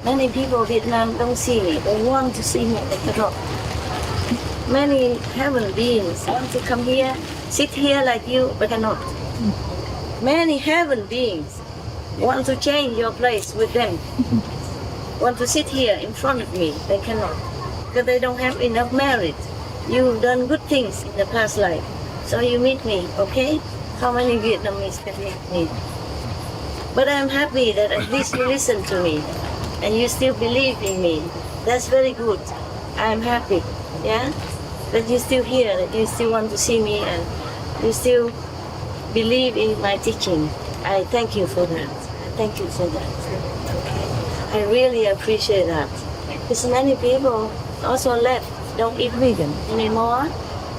Many people in Vietnam don't see me. They want to see me, they cannot. Many heaven beings want to come here, sit here like you, but cannot. Many heaven beings want to change your place with them. Want to sit here in front of me, they cannot. Because they don't have enough merit. You've done good things in the past life. So you meet me, okay? How many Vietnamese can meet me? But I'm happy that at least you listen to me and you still believe in me. That's very good. I'm happy, yeah? That you're still here, that you still want to see me and you still believe in my teaching. I thank you for that. I thank you for that. Okay. I really appreciate that. Because many people also left, don't eat vegan anymore,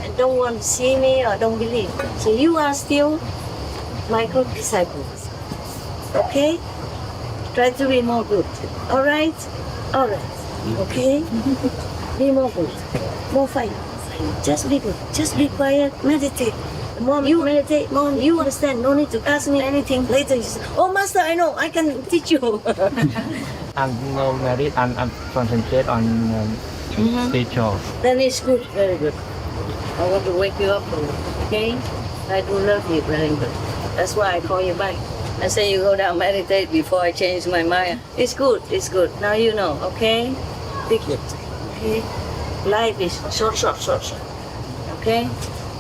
and don't want to see me or don't believe. So you are still my good disciples. Okay? Try to be more good. Alright? Alright. Okay? Be more good. More fine. Just be good. Just be quiet. Meditate. The more you meditate, more you understand. No need to ask me anything. Later you say, oh Master, I know. I can teach you. I'm no married. I'm concentrate on spiritual. Then it's good. Very good. I want to wake you up. Okay? I do love you very good. That's why I call you back. I say you go down meditate before I change my mind. It's good. It's good. Now you know. Okay? Be good. Okay? Life is short. Okay?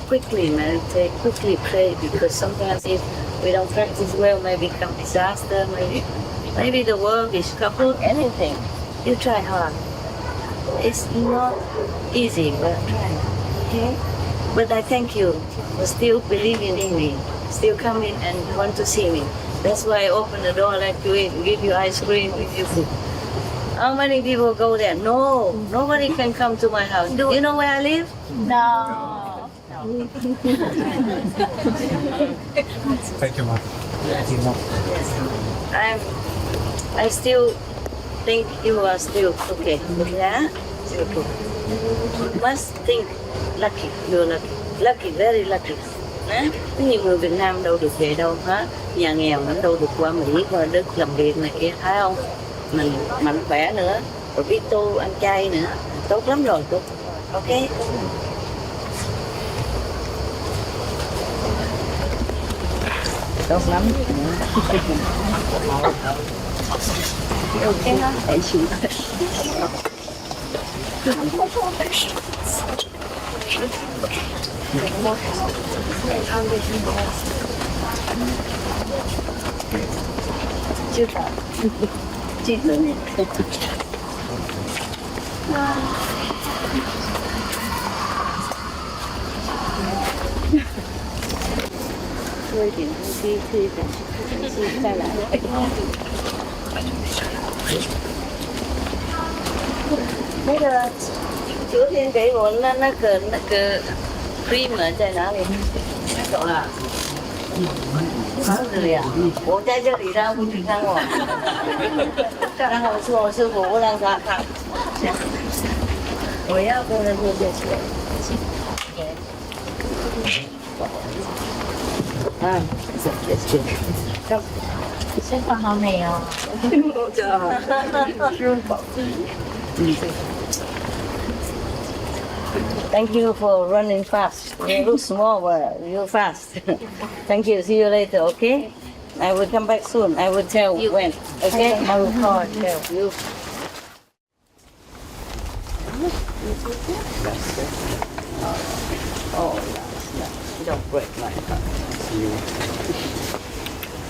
Quickly meditate, quickly pray, because sometimes if we don't practice well, may become disaster, maybe the world is kaput, anything. You try hard. It's not easy, but try. Okay? But I thank you for still believing in me, still coming and want to see me. That's why I open the door like to eat, give you ice cream, give you food. How many people go there? No, nobody can come to my house. Do you know where I live? No. Thank you, Mom. I still think you are still okay. Yeah? Still okay. You must think lucky. You're lucky. Lucky, very lucky. Có nhiều người Việt Nam đâu được về đâu hết. Nhà nghèo nó đâu được qua Mỹ, qua Đức làm việc này kia, thấy không? Mình mạnh khỏe nữa, rồi biết tu, ăn chay nữa. Tốt lắm rồi, tốt. Ok? Tốt lắm. Ok ha? Để chị. Chưa cả. Chị tưởng. Hơi điểm khi sai lại. Bây giờ trước tiên cái vốn nó cứ cream ở trên đó thì cậu là sao rồi à? Bộ trái cho đi ra cũng chừng rồi. Đang hồi sư phụ đang ra thẳng. Rồi á, cô lên cô về chuyện. À, rất chuyện. Xếp vào hòm này à? Thank you for running fast. You look small, but you're fast. Thank you. See you later, okay? I will come back soon. I will tell you when. Okay? I will call and tell you. Oh, nice. Don't break my heart.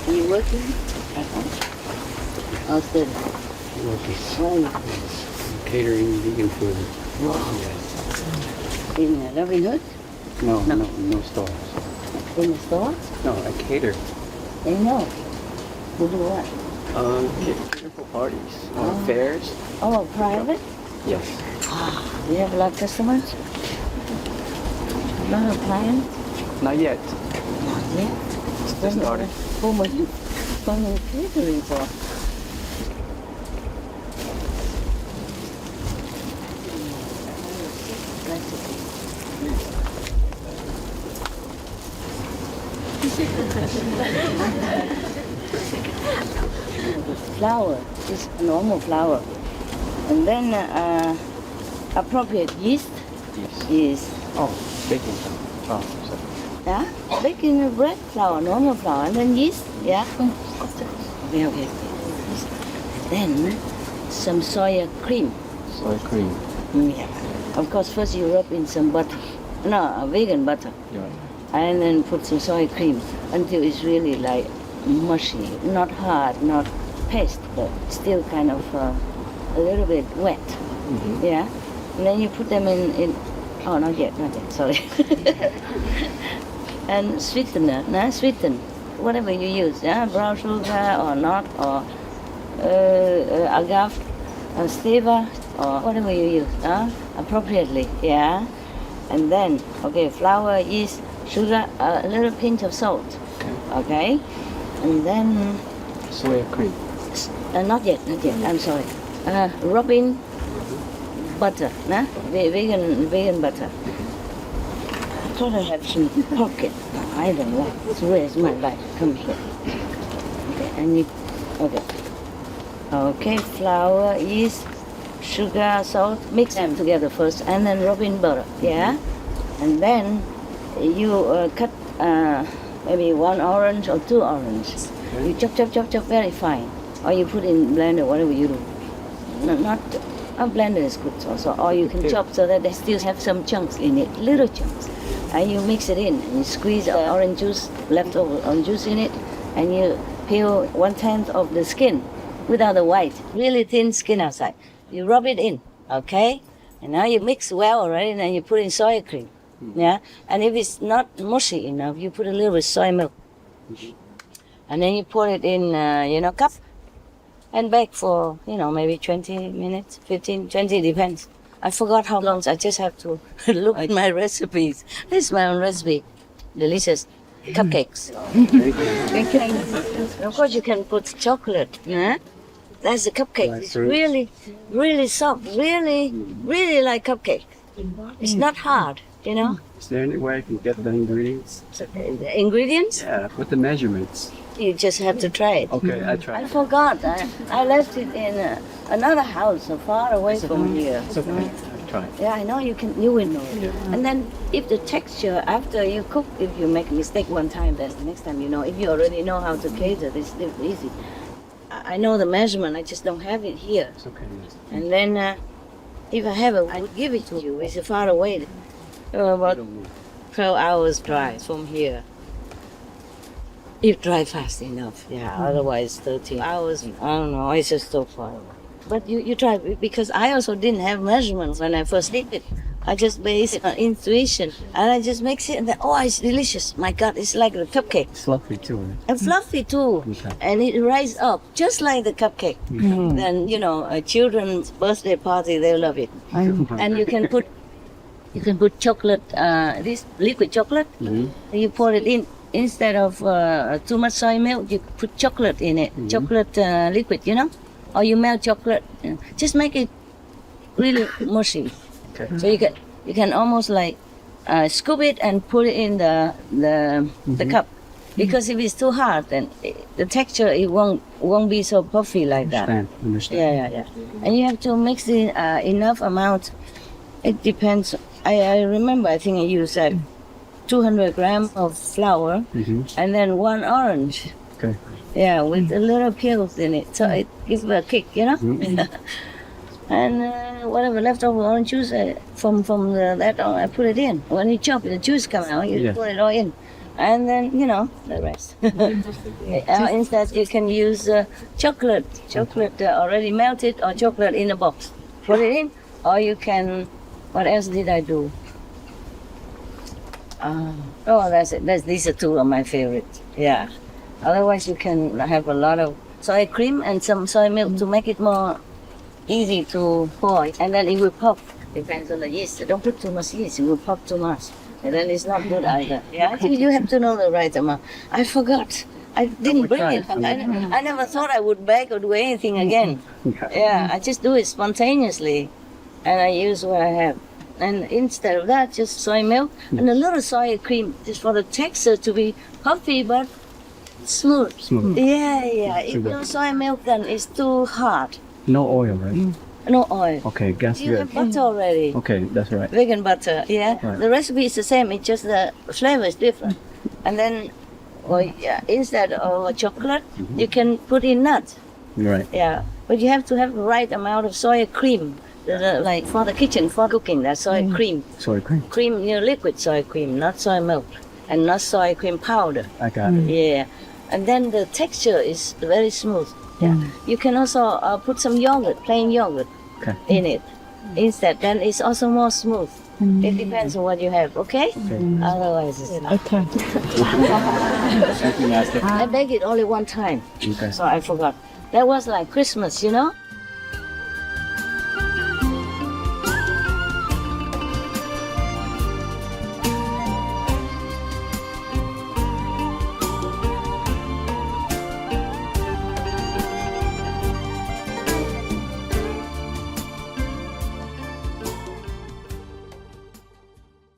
You working? I'll sit. Working. Catering vegan food. Wow. In Loving Hood? No stores. In the store? No, I cater. I know. You do what? Cater for parties, fairs. Oh, private? Yes. Do you have a lot of customers? A lot of clients? Not yet. Not yet. Just started. Who are you catering for? Flour is normal flour. And then appropriate yeast is Baking some. Oh, sorry. yeah, baking bread flour, normal flour, and then yeast, yeah. Okay. Then some soya cream. Soy cream. Yeah. Of course, first you rub in some butter. No, vegan butter. Yeah. And then put some soy cream until it's really like mushy, not hard, not paste, but still kind of a little bit wet. Yeah. And then you put them in oh, not yet, sorry. And sweetener, sweeten, whatever you use, yeah, brown sugar or not, or agave, stevia, or whatever you use, appropriately, yeah. And then, okay, flour, yeast, sugar, a little pinch of salt, okay. And then, Soya cream. not yet, I'm sorry. Rub in butter, vegan butter. I thought I had some pocket. I don't know. Where's my bag? Come here. Okay, I need. Okay. Okay, flour, yeast, sugar, salt. Mix them together first, and then rub in butter. Yeah, and then you cut maybe 1 orange or 2 oranges. You chop very fine, or you put in blender, whatever you do. Not a blender is good also, or you can chop so that they still have some chunks in it, little chunks. And you mix it in, and you squeeze orange juice, leftover orange juice in it, and you peel 1/10 of the skin without the white, really thin skin outside. You rub it in, okay? And now you mix well already, and then you put in soy cream, yeah? And if it's not mushy enough, you put a little bit soy milk. And then you pour it in, cup, and bake for, maybe 20 minutes, 15, 20, depends. I forgot how long, I just have to look at my recipes. This is my own recipe. Delicious. Cupcakes. Of course, you can put chocolate. Yeah? That's the cupcake. It's really, really soft. Really, really like cupcake. It's not hard, Is there any way I can get the ingredients? So, the ingredients, Yeah, with the measurements. you just have to try it. Okay, I try. I forgot. I left it in another house far away from here. It's okay. I'll try. Yeah, I know you will know. And then if the texture after you cook, if you make a mistake one time, then the next time you know. If you already know how to cater, it's easy. I know the measurement, I just don't have it here. It's okay. And then if I have it, I would give it to you. It's far away. About 12 hours drive from here. If drive fast enough, yeah. Otherwise, 13 hours. I don't know. It's just so far away. But you try, because I also didn't have measurements when I first did it. I just based it on intuition, and I just mix it, and then, it's delicious. My God, it's like the cupcake. It's fluffy too, right? And fluffy too, Okay. and it rises up just like the cupcake. Then a children's birthday party, they love it. And you can put chocolate, this liquid chocolate. And you pour it in. Instead of too much soy milk, you put chocolate in it, chocolate liquid, or you melt chocolate. Just make it really mushy. Okay. So you can almost like scoop it and put it in the cup, because if it's too hard, then the texture it won't be so puffy like that. Understand. Yeah. And you have to mix in enough amount. It depends. I remember, I think I used 200 grams of flour, and then 1 orange. Okay. Yeah, with a little peels in it, so it gives a kick, And whatever leftover orange juice from that, I put it in. When you chop it, the juice comes out, you put it all in. And then, the rest. Instead, you can use chocolate already melted, or chocolate in a box. Put it in, or you can, what else did I do? That's it. These are two of my favorites. Yeah. Otherwise, you can have a lot of soy cream and some soy milk to make it more easy to pour. And then it will pop. Depends on the yeast. Don't put too much yeast. It will pop too much. And then it's not good either. Yeah. You have to know the right amount. I forgot. I didn't bring it. I never thought I would bake or do anything again. Yeah. I just do it spontaneously, and I use what I have. And instead of that, just soy milk and a little soy cream, just for the texture to be puffy, but smooth. Smooth. Yeah. If Sugar. no soy milk, then it's too hard. No oil, right? No oil. Okay, that's You good. have butter already. Okay, that's right. Vegan butter, yeah. Right. The recipe is the same. It's just the flavor is different. And then, instead of chocolate, you can put in nuts. Right. Yeah, but you have to have the right amount of soy cream. Like for the kitchen, for cooking, that's soy cream. Soy cream. Cream, liquid soy cream, not soy milk, and not soy cream powder. I got it. Yeah, and then the texture is very smooth. Yeah, you can also put some yogurt, plain yogurt, Okay. in it. Instead, then it's also more smooth. It depends on what you have. Okay. Otherwise, it's not. Okay. Thank you, Master. I baked it only one time, Okay. so I forgot. That was like Christmas,